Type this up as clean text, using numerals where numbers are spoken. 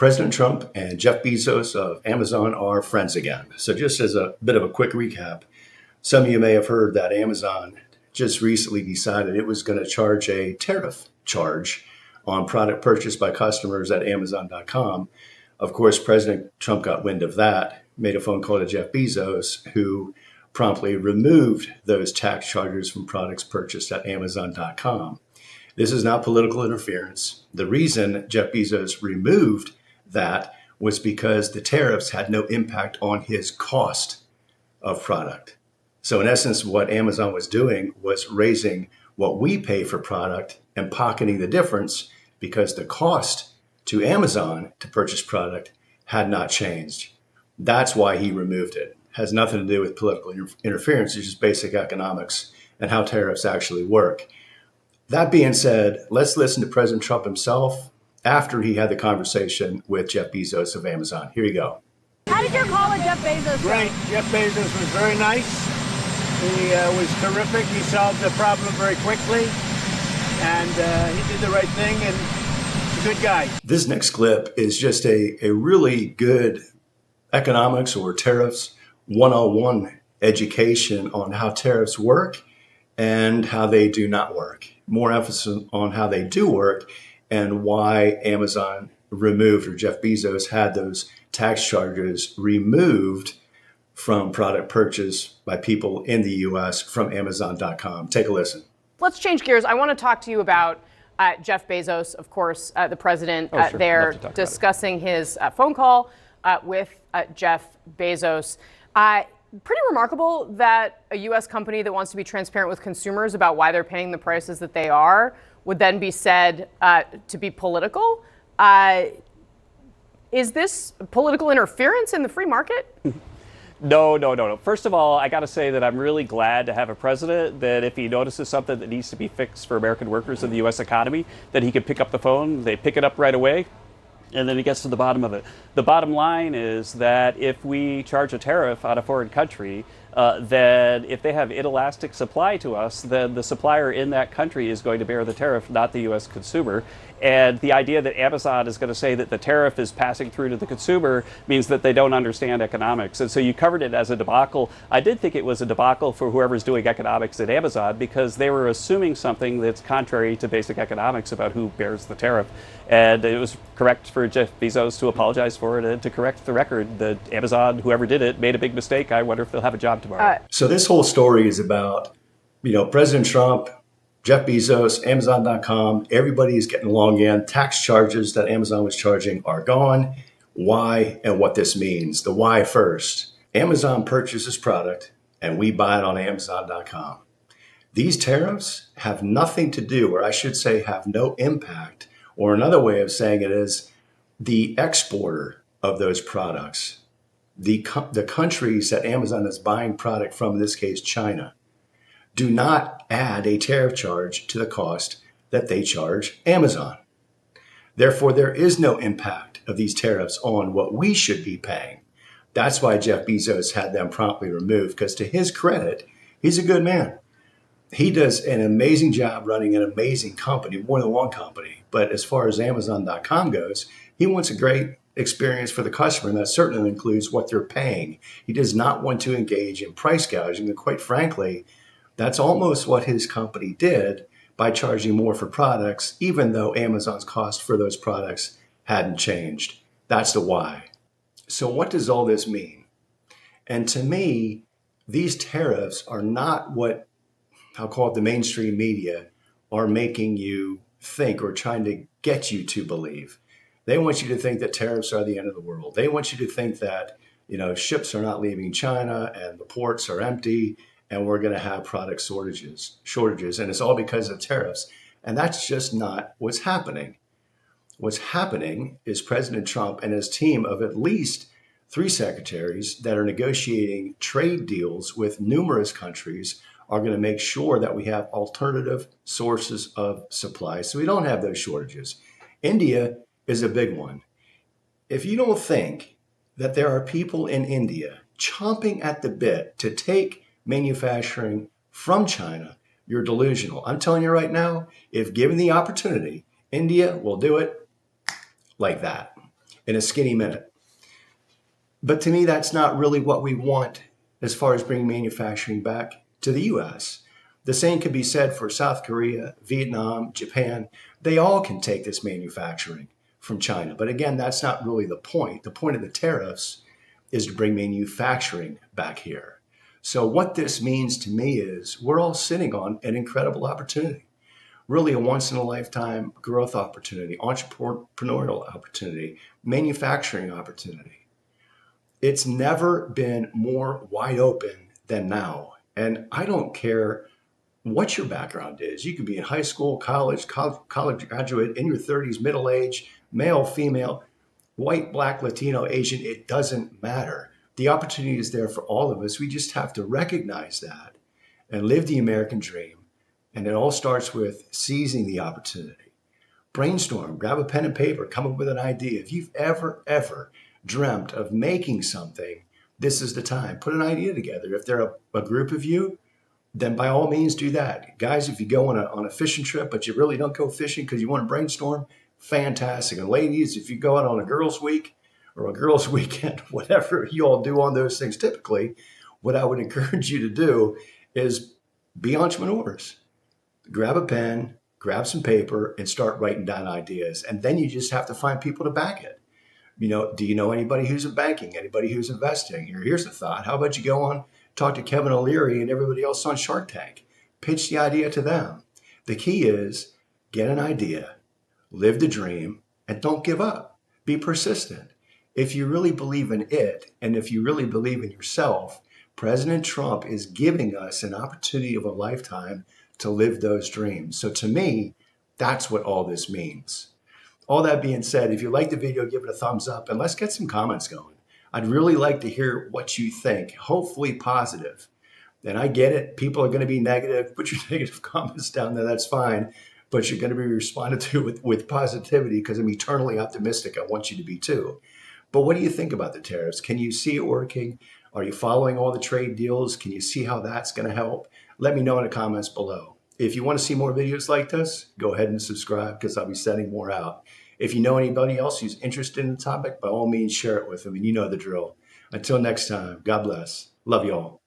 President Trump and Jeff Bezos of Amazon are friends again. So just as a bit of a quick recap, some of you may have heard that Amazon just recently decided it was going to charge a tariff charge on product purchased by customers at Amazon.com. Of course, President Trump got wind of that, made a phone call to Jeff Bezos, who promptly removed those tax charges from products purchased at Amazon.com. This is not political interference. The reason Jeff Bezos removed that was because the tariffs had no impact on his cost of product. So in essence, what Amazon was doing was raising what we pay for product and pocketing the difference because the cost to Amazon to purchase product had not changed. That's why he removed it. It has nothing to do with political interference. It's just basic economics and how tariffs actually work. That being said, let's listen to President Trump himself after he had the conversation with Jeff Bezos of Amazon. Here you go. How did your call with Jeff Bezos go? Great. Jeff Bezos was very nice. He was terrific. He solved the problem very quickly. And he did the right thing, and he's a good guy. This next clip is just a really good economics or tariffs 101 education on how tariffs work and how they do not work. More emphasis on how they do work and why Amazon removed, or Jeff Bezos had those tax charges removed from product purchase by people in the U.S. from Amazon.com. Take a listen. Let's change gears. I want to talk to you about Jeff Bezos, of course, the president Sure. there discussing his phone call with Jeff Bezos. Pretty remarkable that a U.S. company that wants to be transparent with consumers about why they're paying the prices that they are would then be said to be political. Is this political interference in the free market? No. First of all, I got to say that I'm really glad to have a president that if he notices something that needs to be fixed for American workers in the U.S. economy, that he can pick up the phone, they pick it up right away, and then he gets to the bottom of it. The bottom line is that if we charge a tariff on a foreign country, then if they have inelastic supply to us, then the supplier in that country is going to bear the tariff, not the U.S. consumer. And the idea that Amazon is going to say that the tariff is passing through to the consumer means that they don't understand economics. And so you covered it as a debacle. I did think it was a debacle for whoever's doing economics at Amazon because they were assuming something that's contrary to basic economics about who bears the tariff. And it was correct for Jeff Bezos to apologize for it and to correct the record that Amazon, whoever did it, made a big mistake. I wonder if they'll have a job tomorrow. So this whole story is about, President Trump, Jeff Bezos, Amazon.com, everybody is getting along again. Tax charges that Amazon was charging are gone. Why and what this means. The why first. Amazon purchases product and we buy it on Amazon.com. These tariffs have nothing to do, or I should say have no impact, or another way of saying it is the exporter of those products, the countries that Amazon is buying product from, in this case, China, do not add a tariff charge to the cost that they charge Amazon. Therefore, there is no impact of these tariffs on what we should be paying. That's why Jeff Bezos had them promptly removed, because to his credit, he's a good man. He does an amazing job running an amazing company, more than one company. But as far as Amazon.com goes, he wants a great experience for the customer, and that certainly includes what they're paying. He does not want to engage in price gouging, and quite frankly, that's almost what his company did by charging more for products, even though Amazon's cost for those products hadn't changed. That's the why. So what does all this mean? And to me, these tariffs are not what I'll call it the mainstream media are making you think or trying to get you to believe. They want you to think that tariffs are the end of the world. They want you to think that, ships are not leaving China and the ports are empty and we're going to have product shortages, and it's all because of tariffs. And that's just not what's happening. What's happening is President Trump and his team of at least 3 secretaries that are negotiating trade deals with numerous countries are going to make sure that we have alternative sources of supply so we don't have those shortages. India is a big one. If you don't think that there are people in India chomping at the bit to take manufacturing from China, you're delusional. I'm telling you right now, if given the opportunity, India will do it like that. in a skinny minute. But to me, that's not really what we want as far as bringing manufacturing back to the US. The same could be said for South Korea, Vietnam, Japan. They all can take this manufacturing from China. But again, that's not really the point. The point of the tariffs is to bring manufacturing back here. So what this means to me is we're all sitting on an incredible opportunity, really a once in a lifetime growth opportunity, entrepreneurial opportunity, manufacturing opportunity. It's never been more wide open than now. And I don't care what your background is. You could be in high school, college graduate, in your 30s, middle age, male, female, white, black, Latino, Asian. It doesn't matter. The opportunity is there for all of us. We just have to recognize that and live the American dream. And it all starts with seizing the opportunity. Brainstorm, grab a pen and paper, come up with an idea. If you've ever dreamt of making something, this is the time. Put an idea together. If there are a group of you, then by all means do that. Guys, if you go on a fishing trip, but you really don't go fishing because you want to brainstorm, fantastic. And ladies, if you go out on a girls' week or a girls' weekend, whatever you all do on those things typically, what I would encourage you to do is be entrepreneurs. Grab a pen, grab some paper, and start writing down ideas. And then you just have to find people to back it. Do you know anybody who's in banking, anybody who's investing? Here's a thought. How about you go on, talk to Kevin O'Leary and everybody else on Shark Tank. Pitch the idea to them. The key is get an idea, live the dream, and don't give up. Be persistent. If you really believe in it, and if you really believe in yourself, President Trump is giving us an opportunity of a lifetime to live those dreams. So to me, that's what all this means. All that being said, if you like the video, give it a thumbs up and let's get some comments going. I'd really like to hear what you think, hopefully positive. And I get it. People are going to be negative. Put your negative comments down there. That's fine. But you're going to be responded to with positivity because I'm eternally optimistic. I want you to be too. But what do you think about the tariffs? Can you see it working? Are you following all the trade deals? Can you see how that's going to help? Let me know in the comments below. If you want to see more videos like this, go ahead and subscribe because I'll be sending more out. If you know anybody else who's interested in the topic, by all means, share it with them. And you know the drill. Until next time, God bless. Love you all.